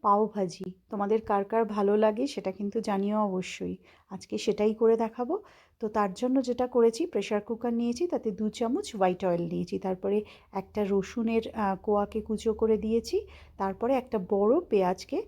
পাও ভাজি। তোমাদের কার কার ভালো লাগে সেটা কিন্তু জানিও অবশ্যই। আজকে সেটাই করে দেখাবো। তো তার জন্য যেটা করেছি, প্রেসার কুকার নিয়েছি, তাতে 2 চামচ হোয়াইট অয়েল দিয়েছি, তারপরে একটা রসুনের কোয়াকে কুচো করে দিয়েছি, তারপরে একটা বড় পেঁয়াজকে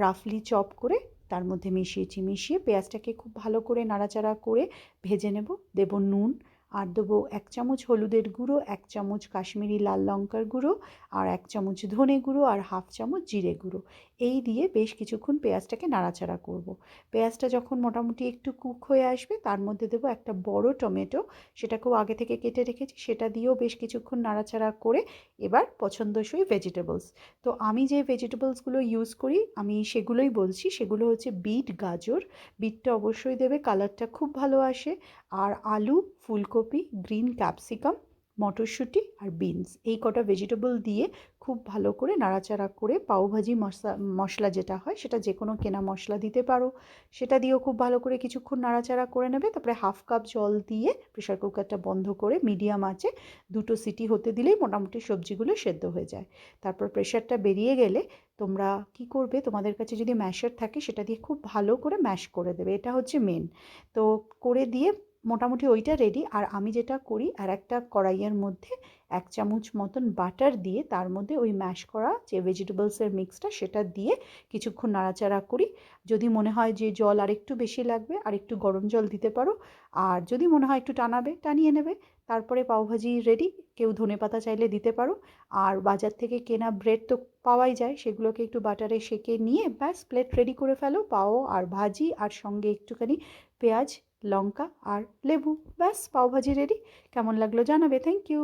রাফলি চপ করে তার মধ্যে মিশিয়ে পেঁয়াজটাকে খুব ভালো করে নাড়াচাড়া করে ভেজে নেব। দেব নুন, আর দেবো 1 চামচ হলুদের গুঁড়ো, 1 চামচ কাশ্মীরি লাল লঙ্কার গুঁড়ো, আর 1 চামচ ধনে গুঁড়ো, আর 1/2 চামচ জিরে গুঁড়ো। এই দিয়ে বেশ কিছুক্ষণ পেঁয়াজটাকে নাড়াচাড়া করব। পেঁয়াজটা যখন মোটামুটি একটু কুক হয়ে আসবে, তার মধ্যে দেবো একটা বড় টমেটো, সেটাকেও আগে থেকে কেটে রেখেছি, সেটা দিয়েও বেশ কিছুক্ষণ নাড়াচাড়া করে এবার পছন্দসই ভেজিটেবলস। তো আমি যে ভেজিটেবলসগুলো ইউজ করি আমি সেগুলোই বলছি। সেগুলো হচ্ছে বিট, গাজর, বিটটা অবশ্যই দেবে, কালারটা খুব ভালো আসে। আর আলু, ফুলকপি, গ্রিন ক্যাপসিকাম, মটরশুঁটি আর বিনস, এই কটা ভেজিটেবল দিয়ে খুব ভালো করে নাড়াচাড়া করে পাওভাজি মশলা যেটা হয়, সেটা যে কোনো কেনা মশলা দিতে পারো, সেটা দিয়েও খুব ভালো করে কিছুক্ষণ নাড়াচাড়া করে নেবে। তারপরে 1/2 কাপ জল দিয়ে প্রেসার কুকারটা বন্ধ করে মিডিয়াম আঁচে 2টো সিটি হতে দিলেই মোটামুটি সবজিগুলো সেদ্ধ হয়ে যায়। তারপর প্রেসারটা বেরিয়ে গেলে তোমরা কি করবে, তোমাদের কাছে যদি ম্যাশার থাকে সেটা দিয়ে খুব ভালো করে ম্যাশ করে দেবে, এটা হচ্ছে মেন। তো করে দিয়ে মোটামুটি ওইটা রেডি। আর আমি যেটা করি, আর একটা কড়াইয়ের মধ্যে 1 চামচ মতন বাটার দিয়ে তার মধ্যে ওই ম্যাশ করা যে ভেজিটেবলসের মিক্সটা সেটা দিয়ে কিছুক্ষণ নাড়াচাড়া করি। যদি মনে হয় যে জল আরেকটু বেশি লাগবে, আর একটু গরম জল দিতে পারো। আর যদি মনে হয় একটু টানাবে, টানিয়ে নেবে। তারপরে পাওভাজি রেডি। কেউ ধনেপাতা চাইলে দিতে পারো। আর বাজার থেকে কেনা ব্রেড তো পাওয়াই যায়, সেগুলোকে একটু বাটারে সেঁকে নিয়ে ব্যাস প্লেট রেডি করে ফেলো। পাও আর ভাজি, আর সঙ্গে একটুখানি পেঁয়াজ, লঙ্কা আর লেবু, ব্যাস পাওভাজি রেডি। কেমন লাগলো জানাবে। Thank you.